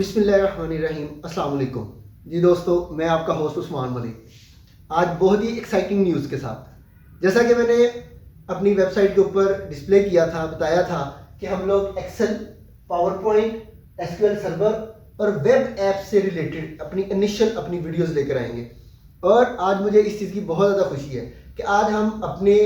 बिस्मिल्लाहिर्रहमानिर्रहीम, अस्सलाम वालेकुम। जी दोस्तों, मैं आपका होस्ट उस्मान मलिक आज बहुत ही एक्साइटिंग न्यूज़ के साथ। जैसा कि मैंने अपनी वेबसाइट के ऊपर डिस्प्ले किया था, बताया था कि हम लोग Excel, PowerPoint, SQL server और वेब ऐप से रिलेटेड अपनी वीडियोस लेकर आएंगे। और आज मुझे इस चीज़ की बहुत ज़्यादा खुशी है कि आज हम अपने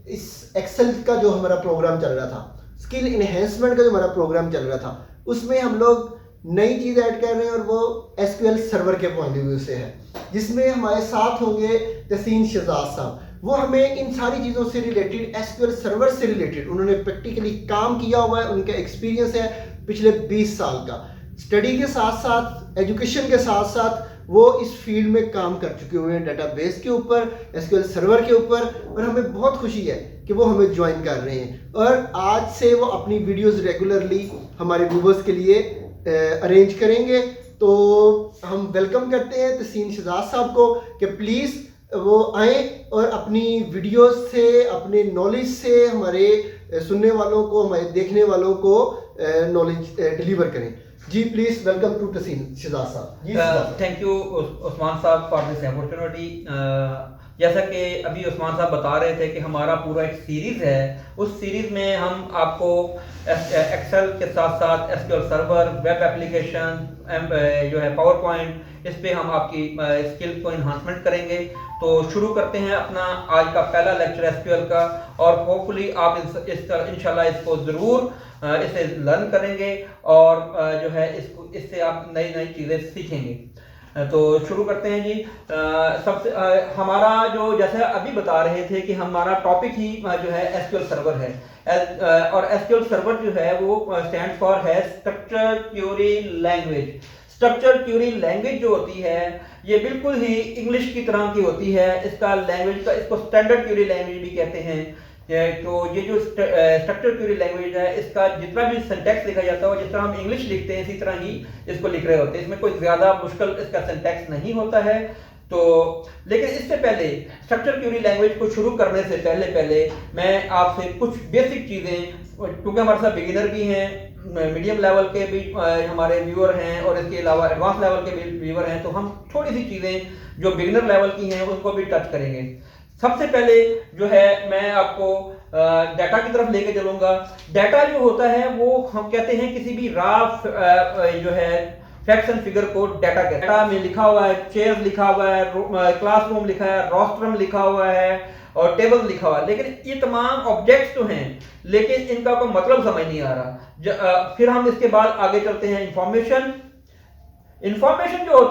इस एक्सेल का जो हमारा प्रोग्राम चल रहा था, स्किल इन्हेंसमेंट का जो हमारा प्रोग्राम चल रहा था, उसमें हम लोग नई चीज़ ऐड कर रहे हैं और वो एसक्यूएल सर्वर के पॉइंट ऑफ व्यू से है, जिसमें हमारे साथ होंगे तहसीन शहजाद साहब। वो हमें इन सारी चीज़ों से रिलेटेड, एसक्यूएल सर्वर से रिलेटेड, उन्होंने प्रैक्टिकली काम किया हुआ है, उनका एक्सपीरियंस है पिछले 20 साल का। स्टडी के साथ साथ, एजुकेशन के साथ साथ वो इस फील्ड में काम कर चुके हुए हैं, डाटाबेस के ऊपर, एसक्यूएल सर्वर के ऊपर। और हमें बहुत खुशी है कि वो हमें ज्वाइन कर रहे हैं और आज से वो अपनी वीडियोस रेगुलरली हमारे व्यूवर्स के लिए अरेंज करेंगे। तो हम वेलकम करते हैं तहसीन शहजाद साहब को कि प्लीज़ वो आए और अपनी वीडियोस से, अपने नॉलेज से हमारे सुनने वालों को, हमारे देखने वालों को नॉलेज डिलीवर करें। जी प्लीज़ वेलकम टू तहसीन शहजाद साहब। थैंक यू उस्मान साहब फॉर दिस अपॉर्चुनिटी। जैसा कि अभी उस्मान साहब बता रहे थे कि हमारा पूरा एक सीरीज़ है, उस सीरीज़ में हम आपको एक्सेल के साथ साथ एसक्यूएल सर्वर, वेब एप्लीकेशन, जो है पावर पॉइंट, इस पे हम आपकी स्किल को इन्हांसमेंट करेंगे। तो शुरू करते हैं अपना आज का पहला लेक्चर एसक्यूएल का, और होपफुली आप इंशाल्लाह इसको ज़रूर इसे लर्न करेंगे और जो है इससे आप नई नई चीज़ें सीखेंगे। तो शुरू करते हैं जी। सबसे हमारा जो जैसे अभी बता रहे थे कि हमारा टॉपिक ही जो है एसक्यूएल सर्वर है, और एसक्यूएल सर्वर जो है वो स्टैंड फॉर है structure query language. Structure query language जो होती है ये बिल्कुल ही इंग्लिश की तरह की होती है। इसका लैंग्वेज का, इसको स्टैंडर्ड क्वेरी लैंग्वेज भी कहते हैं। तो ये जो स्ट्रक्चर क्वेरी लैंग्वेज है, इसका जितना भी सिंटैक्स लिखा जाता है, जिस तरह हम इंग्लिश लिखते हैं इसी तरह ही इसको लिख रहे होते हैं। इसमें कोई ज़्यादा मुश्किल इसका सिंटैक्स नहीं होता है। तो लेकिन इससे पहले स्ट्रक्चर क्वेरी लैंग्वेज को शुरू करने से पहले मैं आपसे कुछ बेसिक चीज़ें, क्योंकि हमारे साथ बिगिनर भी हैं, मीडियम लेवल के भी हमारे व्यूअर हैं और इसके अलावा एडवांस लेवल के भी व्यूअर हैं, तो हम थोड़ी सी चीज़ें जो बिगिनर लेवल की हैं उनको भी टच करेंगे। सबसे पहले जो है मैं आपको डाटा की तरफ लेके चलूंगा। डाटा जो होता है वो हम कहते हैं किसी भी राफ जो है फैक्ट्स एंड फिगर को डाटा कहते हैं। डाटा में लिखा हुआ है, चेयर्स लिखा हुआ है, क्लासरूम लिखा है, रोस्ट्रम लिखा हुआ है और टेबल लिखा हुआ है, लेकिन ये तमाम ऑब्जेक्ट्स तो हैं, लेकिन इनका कोई मतलब समझ नहीं आ रहा। फिर हम इसके बाद आगे चलते हैं इंफॉर्मेशन। इंफॉर्मेशन जो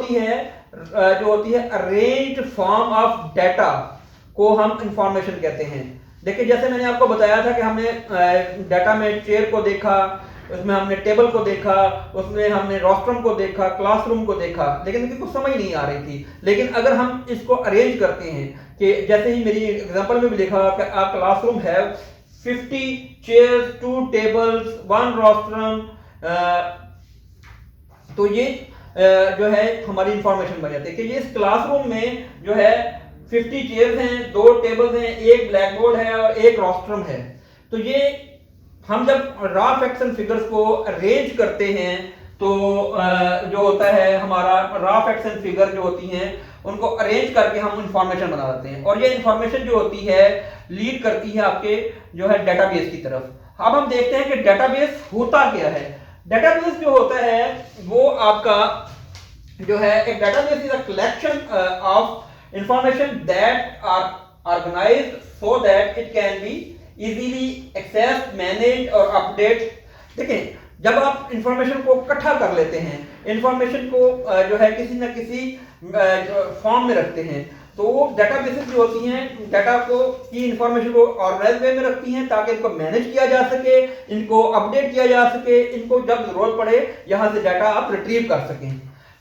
होती है अरेंज्ड फॉर्म ऑफ डाटा को हम इंफॉर्मेशन कहते हैं। देखिए, जैसे मैंने आपको बताया था कि हमने डाटा में चेयर को देखा, उसमें हमने टेबल को देखा, उसमें हमने रोस्ट्रम को देखा, क्लासरूम को देखा, लेकिन इनकी कुछ समझ नहीं आ रही थी। लेकिन अगर हम इसको अरेंज करते हैं कि जैसे ही मेरी एग्जांपल में भी लिखा कि आ क्लासरूम है 50 चेयर्स, 2 टेबल्स, 1 रोस्ट्रम, तो ये जो है हमारी इंफॉर्मेशन बन जाती है कि ये इस क्लासरूम में जो है 50 चेयर्स हैं, 2 टेबल्स हैं, 1 ब्लैक बोर्ड है और 1 रोस्ट्रम है। तो ये हम जब रॉ फैक्ट्स एंड फिगर्स को अरेंज करते हैं तो जो होता है हमारा रॉ फैक्ट्स एंड फिगर जो होती हैं उनको अरेंज करके हम इंफॉर्मेशन बना देते हैं, और ये इंफॉर्मेशन जो होती है लीड करती है आपके जो है डेटाबेस की तरफ। अब हम देखते हैं कि डेटाबेस होता क्या है। डेटाबेस जो होता है वो आपका जो है एक database is a collection of information that are organized so that it can be easily accessed, managed और update। देखें, जब आप इंफॉर्मेशन को इकट्ठा कर लेते हैं, इंफॉर्मेशन को जो है किसी न किसी फॉर्म में रखते हैं, तो वो डेटाबेसेस जो होती हैं डाटा को की इंफॉर्मेशन को ऑर्गेनाइज वे में रखती हैं ताकि इनको मैनेज किया जा सके, इनको अपडेट किया जा सके, इनको जब जरूरत पड़े यहाँ से डाटा आप रिट्रीव कर सकें।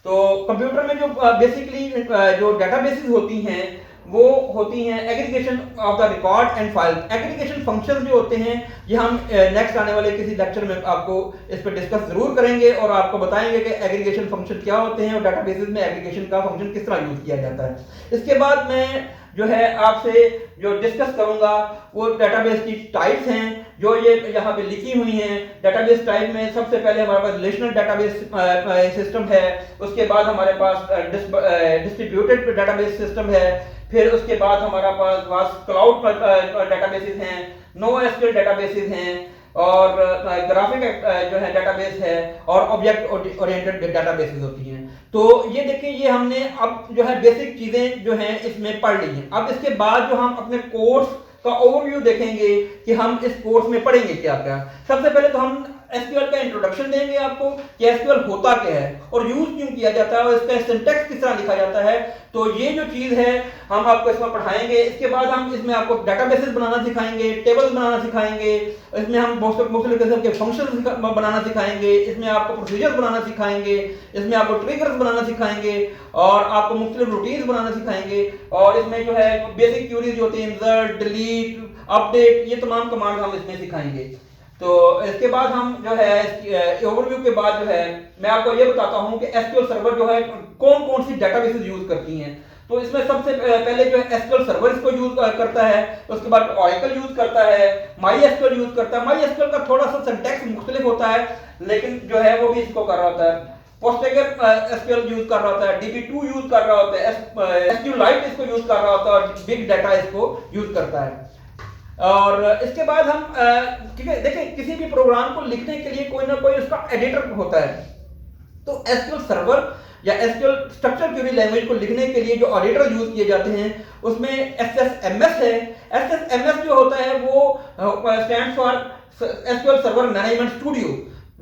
तो कंप्यूटर में जो बेसिकली जो डेटाबेसेस होती हैं वो होती हैं aggregation of the record and file. Aggregation functions जो होते हैं ये हम नेक्स्ट आने वाले किसी लेक्चर में आपको इस पर डिस्कस जरूर करेंगे और आपको बताएंगे कि एग्रीगेशन फंक्शन क्या होते हैं और डेटाबेसेस में एग्रीगेशन का फंक्शन किस तरह यूज किया जाता है। इसके बाद मैं जो है आपसे जो डिस्कस करूंगा वो डेटाबेस की टाइप्स हैं जो ये यहाँ पे लिखी हुई हैं। डेटाबेस टाइप में सबसे पहले हमारे पास रिलेशनल डेटाबेस सिस्टम है, उसके बाद हमारे पास डिस्ट्रीब्यूटेड डेटाबेस सिस्टम है, फिर उसके बाद हमारा पास क्लाउड डेटाबेसेस हैं, नो एसक्यूएल डेटाबेसेस हैं, और ग्राफिक जो है डेटाबेस है, और ऑब्जेक्ट ओरिएंटेड डेटाबेसेस होती हैं। तो ये देखिए, ये हमने अब जो है बेसिक चीजें जो हैं इसमें पढ़ ली हैं। अब इसके बाद जो हम अपने कोर्स का ओवरव्यू देखेंगे कि हम इस कोर्स में पढ़ेंगे क्या क्या। सबसे पहले तो हम एसक्यूएल का इंट्रोडक्शन देंगे आपको कि एसक्यूएल होता क्या है और यूज क्यों किया जाता है और इसका सिंटैक्स किस तरह लिखा जाता है। तो ये जो चीज है हम आपको इसमें पढ़ाएंगे। इसके बाद हम इसमें आपको डेटाबेसेस बनाना सिखाएंगे, टेबल्स बनाना सिखाएंगे, इसमें हम मुख्तलिफ किस्म के फंक्शंस बनाना सिखाएंगे, इसमें आपको प्रोसीजर्स बनाना सिखाएंगे, इसमें आपको ट्रिगर्स बनाना सिखाएंगे, और आपको मुख्तलिफ रूटीन्स बनाना सिखाएंगे, और इसमें जो है बेसिक क्यूरीज जो होती हैं, इंसर्ट, डिलीट, अपडेट, ये तमाम कमांड हम इसमें सिखाएंगे। तो इसके बाद हम जो है ओवरव्यू के बाद जो है मैं आपको ये बताता हूं कि एसक्यूएल सर्वर जो है कौन कौन सी डेटाबेसेस यूज करती हैं। तो इसमें सबसे पहले जो है एसक्यूएल सर्वर इसको यूज करता है, उसके बाद ओरेकल यूज करता है, माई एसक्यूएल यूज करता है। माई एसक्यूएल का थोड़ा सा सिंटैक्स मुख्तलिफ होता है, लेकिन जो है वो भी इसको कर रहा होता है। पोस्टग्रेस एसक्यूएल यूज कर रहा होता है, DB2 यूज कर रहा होता है, SQLite इसको यूज कर रहा होता है, और बिग डाटा इसको यूज करता है। और इसके बाद हम ठीक है, देखें, किसी भी प्रोग्राम को लिखने के लिए कोई ना कोई उसका एडिटर होता है। तो एसक्यूएल सर्वर या एसक्यूएल स्ट्रक्चर क्वेरी लैंग्वेज को लिखने के लिए जो एडिटर यूज किए जाते हैं उसमें SSMS है। SSMS जो होता है वो stand for SQL server management studio.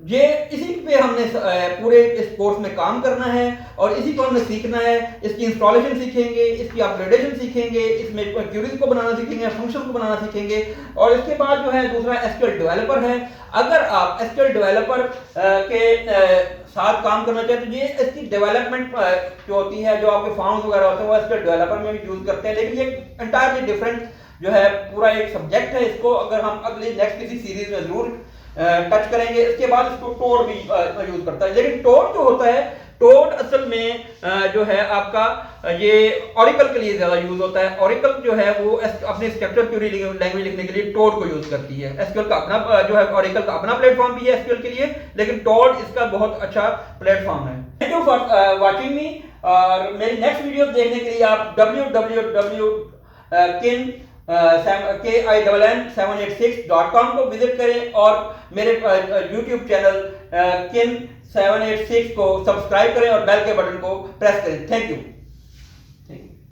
ये इसी पे हमने पूरे इस कोर्स में काम करना है और इसी को हमने सीखना है। इसकी इंस्टॉलेशन सीखेंगे, इसकी अपग्रेडेशन सीखेंगे, इसमें क्वेरीज को बनाना सीखेंगे, फंक्शन को बनाना सीखेंगे, और इसके बाद जो है दूसरा एसक्यूएल डेवलपर है। अगर आप एसक्यूएल डेवलपर के साथ काम करना चाहते हैं तो ये इसकी डेवलपमेंट जो होती है, जो आपके फॉर्म्स वगैरह होते हैं वो एसक्यूएल डेवलपर में भी यूज करते हैं, लेकिन ये एंटायरली डिफरेंट जो है पूरा एक सब्जेक्ट है। इसको अगर हम अगली नेक्स्ट किसी सीरीज में जरूर टच करेंगे। इसके बाद इसको टोड भी यूज करता है, लेकिन टोड जो होता है, टोड असल में जो है आपका ये ओरेकल के लिए ज्यादा यूज होता है। ओरेकल जो है वो अपने स्ट्रक्चर क्वेरी लैंग्वेज लिखने के लिए टोड को यूज करती है। एसक्यूएल का अपना जो है ओरेकल का अपना प्लेटफॉर्म भी है एसक्यूएल के लिए, लेकिन टोड इसका बहुत अच्छा प्लेटफॉर्म है। Thank you for watching me, और मेरी नेक्स्ट वीडियो देखने के लिए आप KINN786.com को विजिट करें और मेरे YouTube चैनल KIN786 को सब्सक्राइब करें और बेल के बटन को प्रेस करें। Thank you.